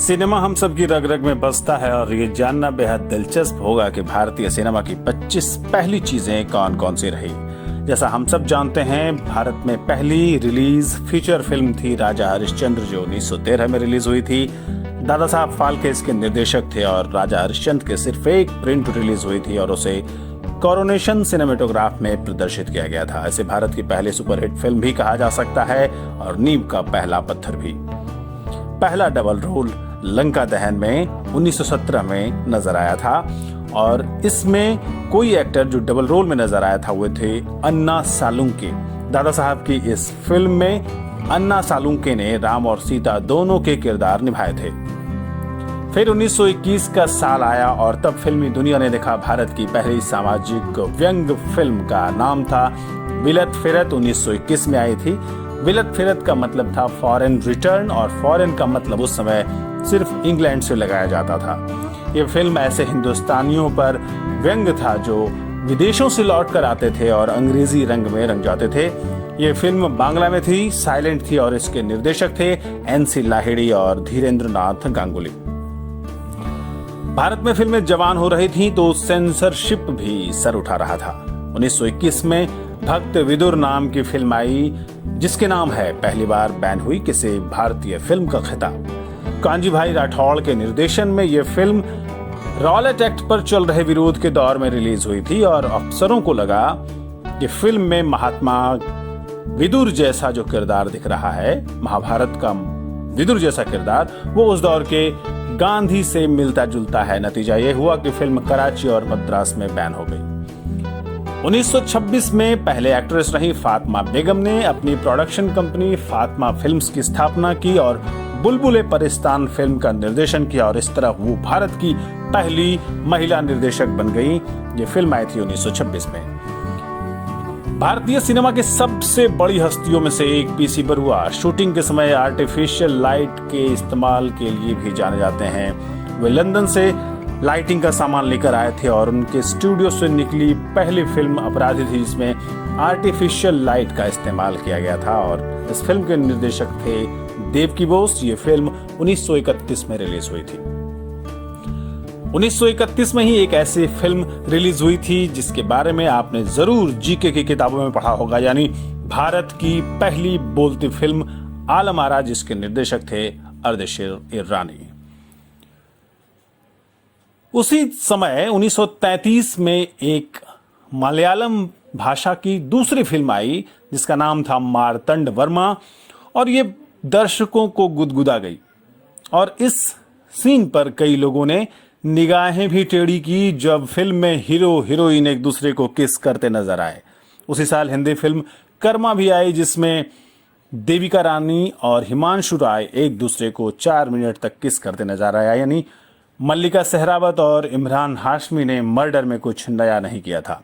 Cinema हम सब की रग रग में बसता है और ये जानना बेहद दिलचस्प होगा कि भारतीय सिनेमा की 25 पहली चीजें कौन कौन सी रही। जैसा हम सब जानते हैं, भारत में पहली रिलीज फीचर फिल्म थी राजा हरिश्चंद्र, जो 1913 में रिलीज हुई थी। दादा साहब फाल्के इसके निर्देशक थे और राजा हरिश्चंद्र के सिर्फ एक प्रिंट रिलीज हुई थी और उसे कोरोनेशन सिनेमेटोग्राफ में प्रदर्शित किया गया था। इसे भारत की पहली सुपरहिट फिल्म भी कहा जा सकता है और नींव का पहला पत्थर भी। पहला डबल रोल लंका दहन में 1917 में नजर आया था और इसमें कोई एक्टर जो डबल रोल में नजर आया था वो थे अन्ना सालुंके। दादा साहब की इस फिल्म में अन्ना सालुंके ने राम और सीता दोनों के किरदार निभाए थे। फिर 1921 का साल आया और तब फिल्मी दुनिया ने देखा भारत की पहली सामाजिक व्यंग्य फिल्म का नाम था विलत फिरत। 1921 में आई थी। विलत फिरत का मतलब था फॉरेन रिटर्न और फॉरेन का मतलब उस समय सिर्फ इंग्लैंड से लगाया जाता था। यह फिल्म ऐसे हिंदुस्तानियों पर व्यंग्य था जो विदेशों से लौट कर आते थे और अंग्रेजी रंग में रंग जाते थे। यह फिल्म बांग्ला में थी, साइलेंट थी और इसके निर्देशक थे एन.सी. लाहिड़ी और धीरेन्द्र नाथ गांगुली। भारत में फिल्में जवान हो रही थीं तो सेंसरशिप भी सर उठा रहा था। 1921 में भक्त विदुर नाम की फिल्म आई जिसके नाम है पहली बार बैन हुई किसी भारतीय फिल्म का खिताब। कांजी भाई राठौड़ के निर्देशन में यह फिल्म रॉलेट एक्ट पर चल रहे विरोध के दौर में रिलीज हुई थी और अफसरों को लगा कि फिल्म में महात्मा विदुर जैसा जो किरदार दिख रहा है, महाभारत का विदुर जैसा किरदार, वो उस दौर के गांधी से मिलता जुलता है। नतीजा ये हुआ कि फिल्म कराची और मद्रास में बैन हो गई। 1926 में पहले एक्ट्रेस रही फातिमा बेगम ने अपनी प्रोडक्शन कंपनी फातिमा फिल्म्स की स्थापना की और बुलबुले परिस्तान फिल्म का निर्देशन किया और इस तरह वो भारत की पहली महिला निर्देशक बन गई। ये फिल्म आई थी 1926 में। भारतीय सिनेमा के सबसे बड़ी हस्तियों में से एक पीसी बरुआ शूटिंग के समय आर्टिफिशियल लाइट के इस्तेमाल के लिए भी जाने जाते हैं। वे लंदन से लाइटिंग का सामान लेकर आए थे और उनके स्टूडियो से निकली पहली फिल्म अपराधी थी जिसमें आर्टिफिशियल लाइट का इस्तेमाल किया गया था और इस फिल्म के निर्देशक थे देवकी बोस। ये फिल्म 1931 में रिलीज हुई थी। 1931 में ही एक ऐसी फिल्म रिलीज हुई थी जिसके बारे में आपने जरूर जीके की किताबों में पढ़ा होगा, यानी भारत की पहली बोलती फिल्म आलम आरा, जिसके निर्देशक थे अर्देशीर ईरानी। उसी समय 1933 में एक मलयालम भाषा की दूसरी फिल्म आई जिसका नाम था मार्तंड वर्मा और ये दर्शकों को गुदगुदा गई और इस सीन पर कई लोगों ने निगाहें भी टेढ़ी की जब फिल्म में हीरो हीरोइन एक दूसरे को किस करते नजर आए। उसी साल हिंदी फिल्म कर्मा भी आई जिसमें देविका रानी और हिमांशु राय एक दूसरे को 4 मिनट तक किस करते नजर आया, यानी मल्लिका सहरावत और इमरान हाशमी ने मर्डर में कुछ नया नहीं किया था।